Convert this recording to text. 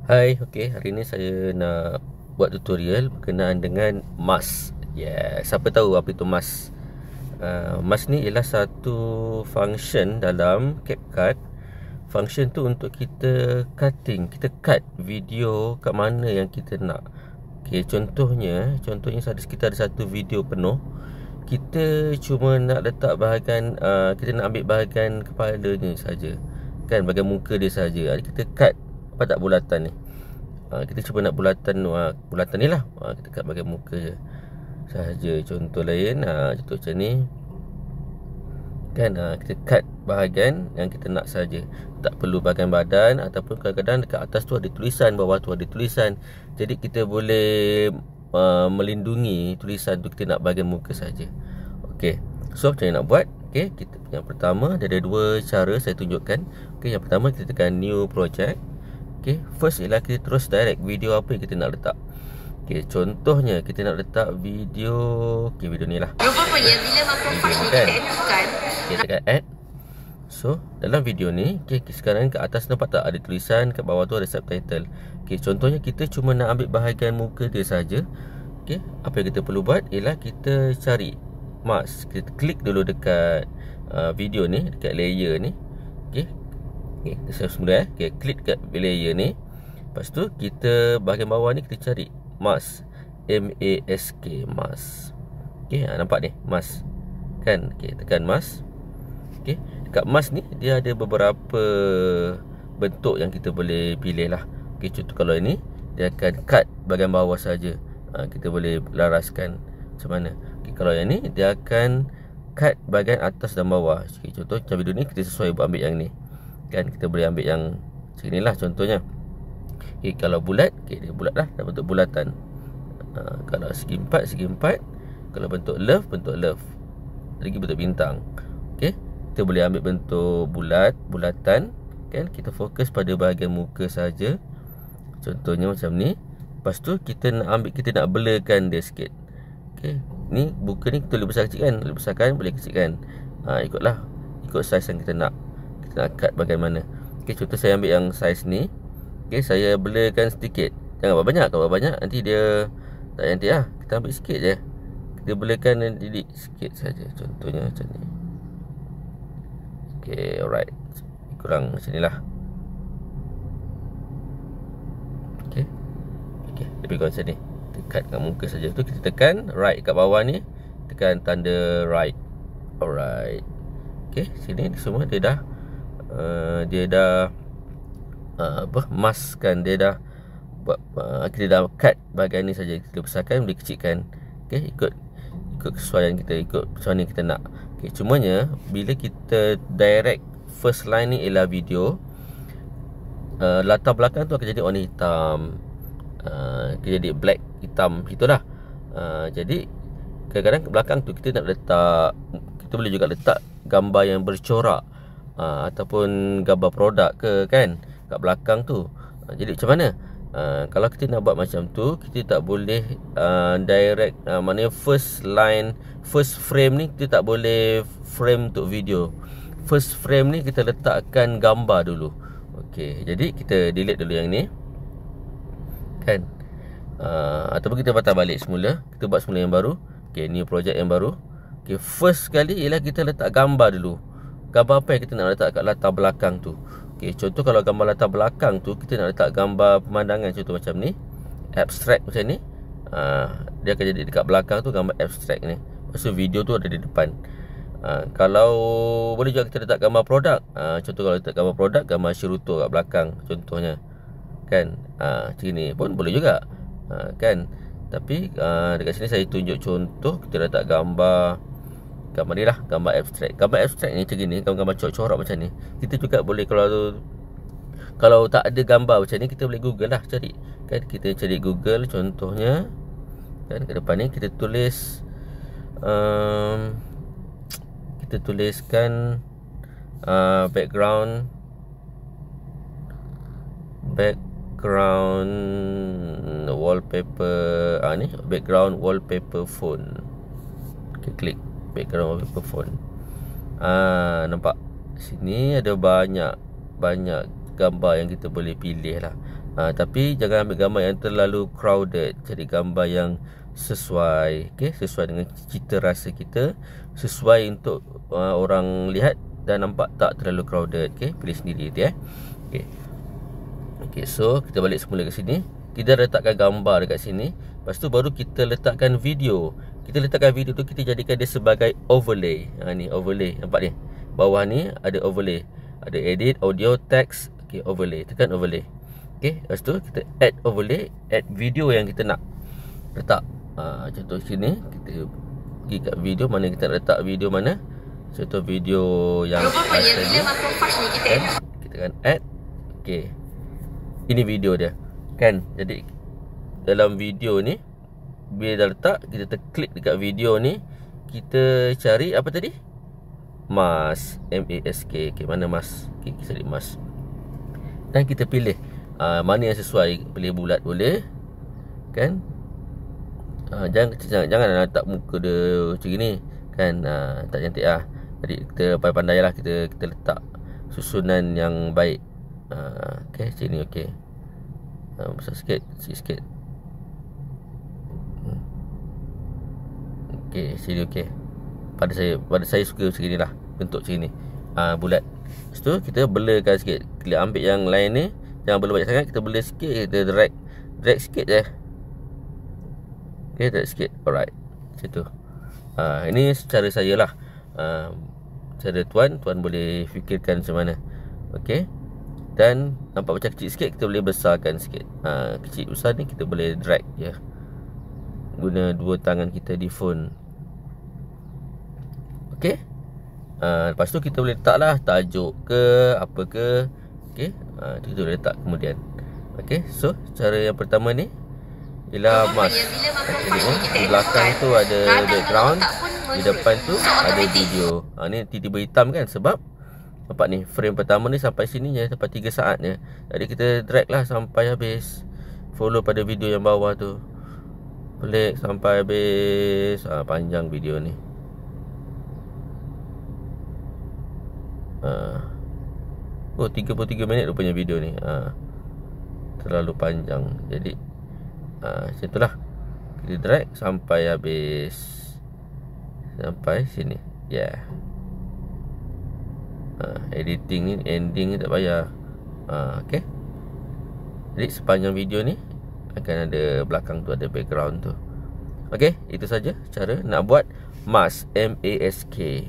Hai, okey, hari ni saya nak buat tutorial berkenaan dengan mask. Siapa tahu apa itu mask? Mask ni ialah satu function dalam CapCut. Function tu untuk kita cutting, kita cut video kat mana yang kita nak. Okey, contohnya kita ada satu video penuh. Kita cuma nak letak bahagian, kita nak ambil bahagian kepalanya saja, kan, bahagian muka dia saja. Kita cut apa tak bulatan ni. Kita cuba nak bulatan ni lah. Kita cut bahagian muka je sahaja. Contoh lain, contoh macam ni, kan. Kita cut bahagian yang kita nak saja. Tak perlu bahagian badan. Ataupun kadang-kadang dekat atas tu ada tulisan, bawah tu ada tulisan. Jadi kita boleh melindungi tulisan tu. Kita nak bahagian muka saja. Okey, so macam mana nak buat? Okey, yang pertama dia ada dua cara saya tunjukkan. Okey, yang pertama kita tekan new project. Okay, first ialah kita terus direct video apa yang kita nak letak. Okay, contohnya kita nak letak video, okay, video ni lah. Rupanya bila macrophage ni kita aktifkan, kita tekan add. So, dalam video ni, okay, sekarang kat atas nampak tak ada tulisan, kat bawah tu ada subtitle. Okay, contohnya kita cuma nak ambil bahagian muka dia saja. Okay, apa yang kita perlu buat ialah kita cari mask. Kita klik dulu dekat video ni, dekat layer ni. Okay, kita semula okay, klik kat layer ni. Lepas tu kita bahagian bawah ni kita cari mask, M-A-S-K, mask. Okay, nampak ni mask, kan. Okay, tekan mask. Okay, dekat mask ni dia ada beberapa bentuk yang kita boleh pilih lah. Okay, contoh kalau ini dia akan cut bahagian bawah saja. Kita boleh laraskan macam mana. Okay, kalau yang ni dia akan cut bahagian atas dan bawah. Okay, contoh macam video ni kita sesuai ambil yang ni, kan. Kita boleh ambil yang sini lah contohnya. Okay, kalau bulat, okay, dia bulat lah, dalam bentuk bulatan. Kalau segi empat. Kalau bentuk love, lagi bentuk bintang. Okay, kita boleh ambil bentuk bulatan, kan. Kita fokus pada bahagian muka saja. Contohnya macam ni. Lepas tu kita nak blurkan dia sikit. Okay, ni muka ni kita boleh besar kecilkan, boleh besarkan, boleh kecilkan. Ikut saiz yang kita nak. Nak cut bagaimana. Okay, contoh saya ambil yang saiz ni. Okay, saya blurkan sedikit. Jangan banyak. Kalau banyak nanti dia tak cantik lah. Kita ambil sikit je. Kita blurkan dan delete sikit saja. Contohnya macam ni. Okay, alright. Kurang macam ni lah. Okay, lebih kurang macam ni. Kita cut kat muka saja. Tu kita tekan right kat bawah ni. Tekan tanda right. Alright. Okay, sini semua dia dah mask kan. Dia dah buat, kita dah cut bahagian ni saja. Kita besarkan, boleh kecilkan. Okay, ikut kesesuaian kita, ikut macam mana kita nak. Okay, cumanya bila kita direct first line ni ialah video, latar belakang tu akan jadi warna hitam, akan jadi black, hitam, itulah. Jadi kadang-kadang ke belakang tu kita nak letak, kita boleh juga letak gambar yang bercorak, ataupun gambar produk ke, kan, kat belakang tu. Jadi macam mana? Kalau kita nak buat macam tu, kita tak boleh direct, maknanya first frame ni kita tak boleh frame untuk video. First frame ni kita letakkan gambar dulu. Okey, jadi kita delete dulu yang ni, kan. Ataupun kita patah balik semula, kita buat semula yang baru. Okey, new project yang baru. Okey, first sekali ialah kita letak gambar dulu. Gambar apa yang kita nak letak kat latar belakang tu. Okay, contoh kalau gambar latar belakang tu kita nak letak gambar pemandangan, contoh macam ni, abstract macam ni. Dia akan jadi dekat belakang tu gambar abstract ni. Lepas tu video tu ada di depan. Kalau boleh juga kita letak gambar produk. Contoh kalau letak gambar produk, gambar Shiruto kat belakang contohnya, kan. Macam ni pun boleh juga, kan. Tapi dekat sini saya tunjuk contoh. Kita letak gambar ni lah, gambar abstrak. Gambar abstrak ni macam ni, gambar corak-corak macam ni. Kita juga boleh, kalau tak ada gambar macam ni, kita boleh Google lah, cari, kan. Kita cari Google contohnya, kan. Ke depan ni kita tulis, kita tuliskan background wallpaper, ni background wallpaper phone. Okay, klik background wallpaper phone. Nampak sini ada banyak gambar yang kita boleh pilih lah. Tapi jangan ambil gambar yang terlalu crowded. Cari gambar yang sesuai, sesuai dengan cita rasa kita, sesuai untuk orang lihat dan nampak tak terlalu crowded. Pilih sendiri tu so kita balik semula ke sini. Kita letakkan gambar dekat sini. Lepas tu baru kita letakkan video. Kita letakkan video tu, kita jadikan dia sebagai overlay. Ni overlay, nampak ni bawah ni ada overlay, ada edit, audio, text. Overlay, tekan overlay. Lepas tu kita add overlay, add video yang kita nak letak. Contoh sini kita pergi kat video, mana kita letak video mana. Contoh video yang tadi, kita akan add. Ini video dia kan. Jadi dalam video ni, bila dah letak, kita terklik dekat video ni, kita cari apa tadi? Mask, M-A-S-K. Mana mask? Kita cari mask. Dan kita pilih mana yang sesuai. Pilih bulat boleh kan. Jangan letak muka dia macam ni kan. Tak cantik lah. Jadi kita pandai-pandai lah, kita letak susunan yang baik. Macam ni besar sikit, sikit. Sini Pada saya suka macam ni lah, bentuk macam ni, bulat. Lepas tu kita blurkan sikit. Kita ambil yang lain ni, jangan blur banyak sangat. Kita blur sikit, kita drag sikit je. Drag sikit. Alright, macam tu. Ini cara saya lah. Cara tuan boleh fikirkan macam mana. Dan nampak macam kecil sikit, kita boleh besarkan sikit. Kecil besar ni kita boleh drag je, guna dua tangan kita di phone. Lepas tu kita boleh letak lah tajuk ke apa ke. Kita boleh letak kemudian. So cara yang pertama ni ialah mask. Di belakang tu ada background, di depan tu ada video. Ni tiba-tiba hitam kan, sebab nampak ni frame pertama ni sampai sini je, sampai 3 saat je. Jadi kita drag lah sampai habis. Follow pada video yang bawah tu, pelik sampai habis. Panjang video ni. 33 minit rupanya video ni. Terlalu panjang. Jadi macam itulah. Kita drag sampai habis, sampai sini. Editing ni, ending ni tak payah. Jadi sepanjang video ni akan ada belakang tu, ada background tu. Itu saja cara nak buat mask, M-A-S-K.